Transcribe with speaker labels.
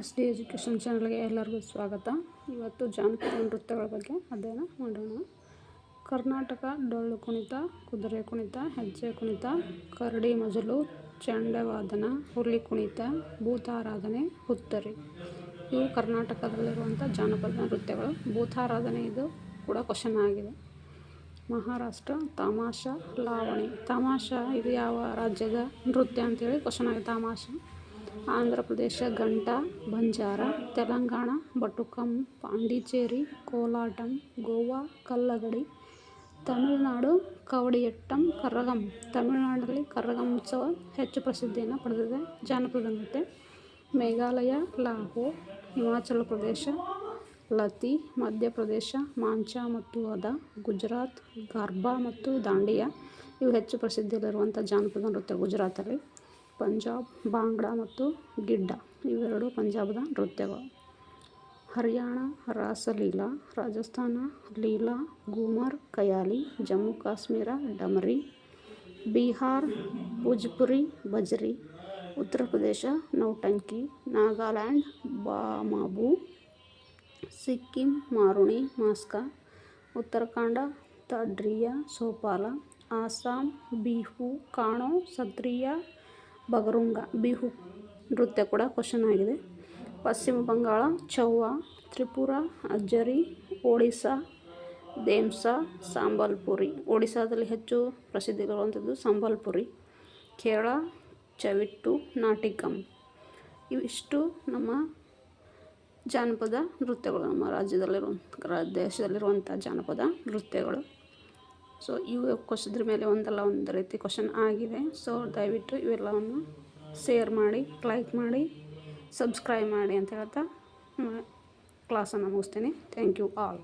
Speaker 1: SD education ಚಾನಲ್ಗೆ ಎಲ್ಲರಿಗೂ ಸ್ವಾಗತ. ಇವತ್ತು ಜಾನಪದ ನೃತ್ಯಗಳ ಬಗ್ಗೆ ಅಧ್ಯಯನ ಮಾಡೋಣ. ಕರ್ನಾಟಕ ಡೊಳ್ಳು ಕುಣಿತ, ಕುದುರೆ ಕುಣಿತ, ಹೆಜ್ಜೆ ಕುಣಿತ, ಕರಡಿ ಮಜಲು, ಚೆಂಡೆ ವಾದನ, ಹುಲಿ ಕುಣಿತ, ಭೂತಾರಾಧನೆ, ಹುತ್ತರಿ ಇವು ಕರ್ನಾಟಕದಲ್ಲಿರುವಂಥ ಜಾನಪದ ನೃತ್ಯಗಳು. ಭೂತಾರಾಧನೆ ಇದು ಕೂಡ ಕ್ವಶನ್ ಆಗಿದೆ. ಮಹಾರಾಷ್ಟ್ರ ತಮಾಷಾ ಲಾವಣಿ. ತಮಾಷಾ ಇದು ಯಾವ ರಾಜ್ಯದ ನೃತ್ಯ ಅಂತೇಳಿ ಕ್ವಶನ್ ಆಗಿದೆ. ತಮಾಷಾ. ಆಂಧ್ರ ಪ್ರದೇಶ ಗಂಟಾ ಬಂಜಾರ, ತೆಲಂಗಾಣ ಬಟುಕಂ, ಪಾಂಡಿಚೇರಿ ಕೋಲಾಟಂ, ಗೋವಾ ಕಲ್ಲಗಡಿ, ತಮಿಳುನಾಡು ಕವಡಿಯಟ್ಟಂ, ಕರಗಂ. ತಮಿಳುನಾಡಲ್ಲಿ ಕರಗಂ ಉತ್ಸವ ಹೆಚ್ಚು ಪ್ರಸಿದ್ಧಿಯನ್ನು ಪಡೆದಿದೆ. ಜಾನಪದ ನೃತ್ಯ. ಮೇಘಾಲಯ ಲಾಹೋರ್, ಹಿಮಾಚಲ ಪ್ರದೇಶ ಲತಿ, ಮಧ್ಯಪ್ರದೇಶ ಮಾಂಚ ಮತ್ತು ಅದ, ಗುಜರಾತ್ ಗರ್ಬಾ ಮತ್ತು ದಾಂಡಿಯಾ ಇವು ಹೆಚ್ಚು ಪ್ರಸಿದ್ಧಿಯಲ್ಲಿರುವಂಥ ಜಾನಪದ ನೃತ್ಯ ಗುಜರಾತಲ್ಲಿ. ಪಂಜಾಬ್ ಭಾಂಗ್ಡಾ ಮತ್ತು ಗಿಡ್ಡಾ ಇವೆರಡು ಪಂಜಾಬದ ನೃತ್ಯಗಳು. ಹರಿಯಾಣ ರಾಸಲೀಲಾ, ರಾಜಸ್ಥಾನ ಲೀಲಾ, ಘೂಮರ್ ಖಯಾಲಿ, ಜಮ್ಮು ಕಾಶ್ಮೀರ ಡಮರಿ, ಬಿಹಾರ್ ಭೋಜ್ಪುರಿ ಬಜರಿ, ಉತ್ತರ ಪ್ರದೇಶ ನೌಟಂಕಿ, ನಾಗಾಲ್ಯಾಂಡ್ ಬಾಮಾಬು, ಸಿಕ್ಕಿಂ ಮಾರುಣಿ ಮಾಸ್ಕಾ, ಉತ್ತರಾಖಂಡ ತಡ್ರಿಯಾ ಸೋಪಾಲ, ಆಸಾಂ ಬಿಹು ಕಾಣೋ ಸತ್ರಿಯಾ ಬಗರುಂಗ. ಬಿಹು ನೃತ್ಯ ಕೂಡ ಕ್ವಶನ್ ಆಗಿದೆ. ಪಶ್ಚಿಮ ಬಂಗಾಳ ಚೌವಾ, ತ್ರಿಪುರ ಅಜ್ಜರಿ, ಒಡಿಸ್ಸಾ ದೇಮ್ಸಾ, ಸಂಬಲ್ಪುರಿ. ಒಡಿಸ್ಸಾದಲ್ಲಿ ಹೆಚ್ಚು ಪ್ರಸಿದ್ಧಿಗಳಿರುವಂಥದ್ದು ಸಂಬಲ್ಪುರಿ. ಕೇರಳ ಚವಿಟ್ಟು ನಾಟಿಕಂ. ಇವಿಷ್ಟು ನಮ್ಮ ಜಾನಪದ ನೃತ್ಯಗಳು, ನಮ್ಮ ದೇಶದಲ್ಲಿರುವಂಥ ಜಾನಪದ ನೃತ್ಯಗಳು. ಸೊ ಇವು ಇದ್ರ ಮೇಲೆ ಒಂದಲ್ಲ ಒಂದು ರೀತಿ ಕ್ವಶನ್ ಆಗಿದೆ. ಸೊ ದಯವಿಟ್ಟು ಇವೆಲ್ಲವನ್ನು ಶೇರ್ ಮಾಡಿ, ಲೈಕ್ ಮಾಡಿ, ಸಬ್ಸ್ಕ್ರೈಬ್ ಮಾಡಿ ಅಂತ ಹೇಳ್ತಾ ಕ್ಲಾಸನ್ನು ಮುಗಿಸ್ತೀನಿ. Thank you all.